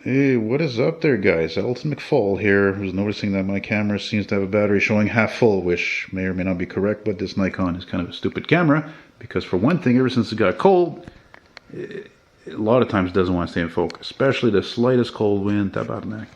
Hey, what is up there, guys? Elton McFall here. I was noticing that my camera seems to have a battery showing half full, which may or may not be correct, but this Nikon is kind of a stupid camera because, for one thing, ever since it got cold, it a lot of times doesn't want to stay in focus, especially the slightest cold wind. Tabarnak.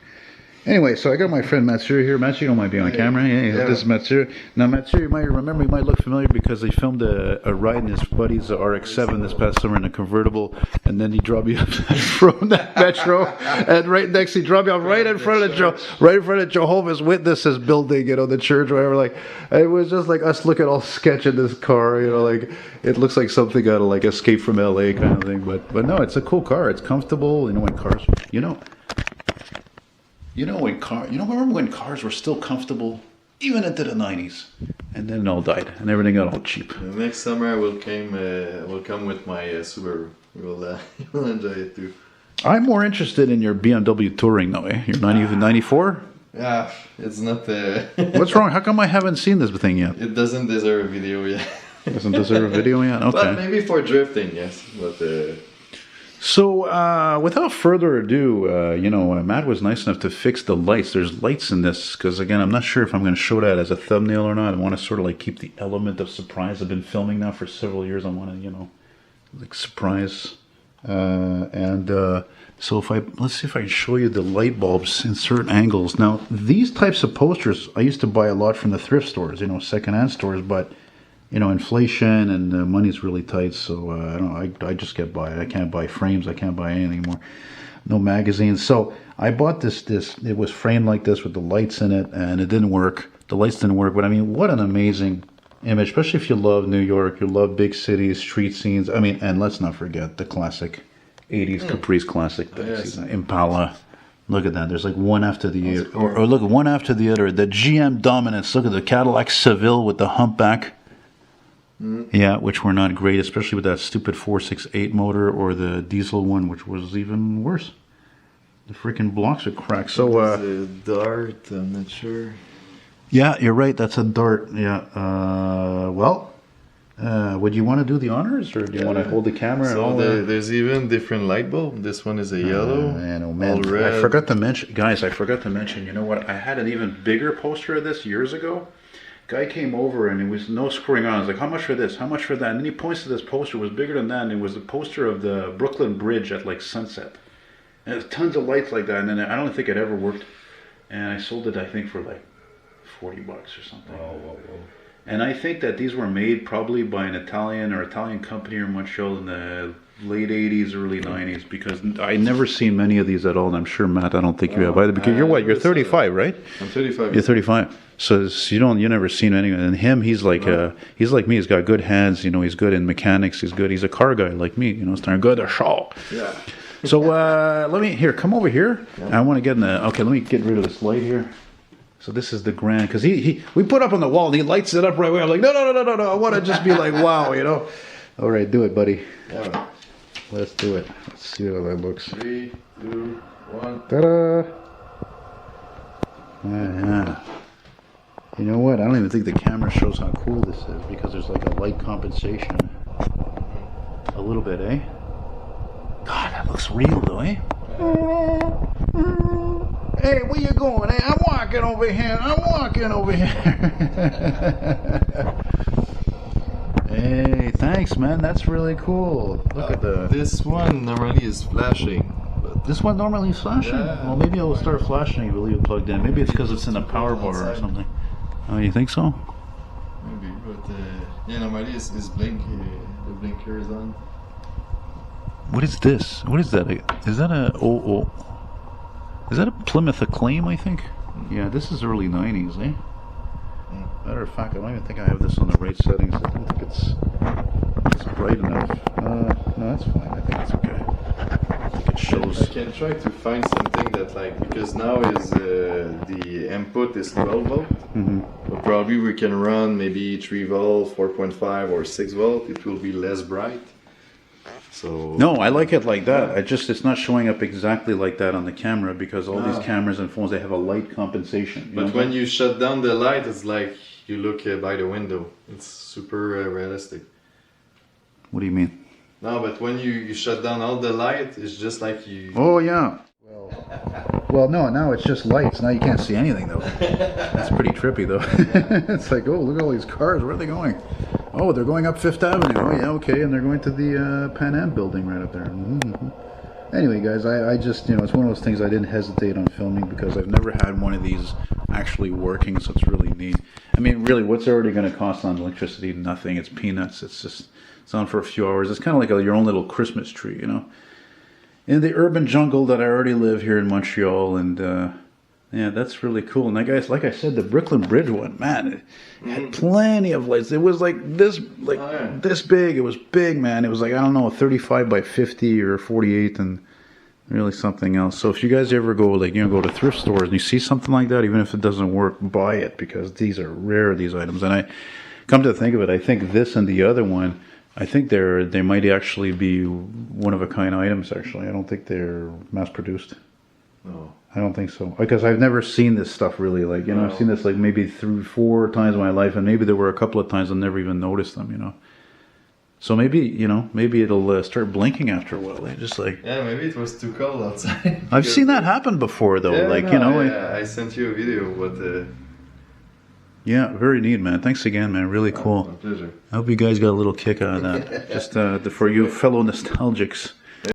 Anyway, so I got my friend Mathieu here. Mathieu, you don't mind being on camera. Hey, this is Mathieu. Now, Mathieu, you might remember, you might look familiar because he filmed a ride in his buddy's RX-7 this past summer in a convertible, and then he dropped you off from that metro, and right next he dropped you off right in front of Jehovah's Witnesses building, you know, the church, whatever. Like, it was just like us looking all sketch in this car, you know, like it looks like something out of like Escape from LA kind of thing. But no, it's a cool car. It's comfortable. You know, when cars, remember when cars were still comfortable, even into the 90s, and then it all died, and everything got all cheap. Next summer I will come with my Subaru. You'll enjoy it too. I'm more interested in your BMW Touring, though, eh? Your 94? Yeah, it's not... What's wrong? How come I haven't seen this thing yet? It doesn't deserve a video yet. Doesn't deserve a video yet? Okay. But maybe for drifting, yes. But... So, without further ado, Matt was nice enough to fix the lights. There's lights in this, because again, I'm not sure if I'm going to show that as a thumbnail or not. I want to sort of like keep the element of surprise. I've been filming now for several years. I want to, like surprise. So let's see if I can show you the light bulbs in certain angles. Now, these types of posters, I used to buy a lot from the thrift stores, secondhand stores, but inflation and money's really tight, so I just get by. I can't buy frames. I can't buy anything more. No magazines. So I bought this. It was framed like this with the lights in it, and it didn't work. The lights didn't work, but I mean, what an amazing image, especially if you love New York, you love big cities, street scenes. I mean, and let's not forget the classic 80s Caprice classic, Impala. Look at that. There's like one after the other, or look, one after the other. The GM Dominance. Look at the Cadillac Seville with the humpback. Yeah, which were not great, especially with that stupid 468 motor, or the diesel one, which was even worse. The freaking blocks are cracked. So, a Dart, I'm not sure. Yeah, you're right. That's a Dart. Yeah. Would you want to do the honors, or do you want to hold the camera? So there's even different light bulb. This one is a yellow. Man, red. I forgot to mention, guys. You know what? I had an even bigger poster of this years ago. Guy came over and it was no screwing around. I was like, how much for this? How much for that? And then he points to this poster. It was bigger than that, and it was the poster of the Brooklyn Bridge at like sunset. And there's tons of lights like that, and then I don't think it ever worked. And I sold it, I think, for like $40 or something. Whoa. And I think that these were made probably by an Italian company in Montreal in the late 80s, early 90s, because I never seen many of these at all, and I'm sure, Matt, I don't think you have either, because you're what? You're 35, right? I'm 35. You're 35. So you never seen anyone. And him, he's like he's like me. He's got good hands. He's good in mechanics. He's a car guy like me. It's time good to show. Yeah. So come over here. Yeah. I want to get in let me get rid of this light here. So this is the grand, because we put up on the wall and he lights it up right away. I'm like, no. I want to just be like, wow, All right, do it, buddy. Yeah. Let's do it. Let's see how that looks. 3, 2, 1. Ta-da! Yeah. You know what? I don't even think the camera shows how cool this is, because there's like a light compensation. A little bit, eh? God, that looks real though, eh? Hey, where you going? Hey, I'm walking over here. Hey, thanks, man. That's really cool. Look at the... This one normally is flashing. This one normally is flashing? Yeah. Well, maybe it'll start flashing if you leave it plugged in. Maybe it's because it's in a power bar or something. Oh, you think so? Maybe, but normally it's blink. The blinker is on. What is this? What is that? Is that a Plymouth Acclaim, I think? Yeah, this is early 90s, eh? Matter of fact, I don't even think I have this on the right settings. I don't think it's bright enough. No, that's fine. I think it's okay. I think it shows. I can try to find something that because now is the input is 12 volt. But probably we can run maybe 3 volt, 4.5 or 6 volt. It will be less bright. So no, I like it like that. It's not showing up exactly like that on the camera, because all these cameras and phones, they have a light compensation. But when you shut down the light, it's like you look by the window. It's super realistic. What do you mean? No, but when you shut down all the light, it's just like you... Oh, yeah. Well, Well, no, now it's just lights. Now you can't see anything though. That's pretty trippy though. It's like, oh, look at all these cars. Where are they going? Oh, they're going up Fifth Avenue. Oh, yeah, okay, and they're going to the Pan Am building right up there. Mm-hmm. Anyway, guys, I just, it's one of those things I didn't hesitate on filming because I've never had one of these actually working, so it's really neat. I mean, really, what's already going to cost on electricity? Nothing. It's peanuts. It's on for a few hours. It's kind of like your own little Christmas tree, in the urban jungle that I already live here in Montreal, and yeah, that's really cool. And guys, like I said, the Brooklyn Bridge one, man, it had plenty of lights. It was like this, this big. It was big, man. It was like, I don't know, 35 by 50 or 48, and really something else. So if you guys ever go, go to thrift stores and you see something like that, even if it doesn't work, buy it, because these are rare, these items. And I come to think of it, I think this and the other one, I think they might actually be one-of-a-kind items, actually. I don't think they're mass-produced. No. I don't think so. Because I've never seen this stuff really. No. I've seen this maybe 3-4 times in my life, and maybe there were a couple of times I've never even noticed them, So maybe, maybe it'll start blinking after a while. Just Yeah, maybe it was too cold outside. I've seen that happen before, though. Yeah, I sent you a video, but... Yeah, very neat, man. Thanks again, man. Really cool. My pleasure. I hope you guys got a little kick out of that. Just for you fellow nostalgics.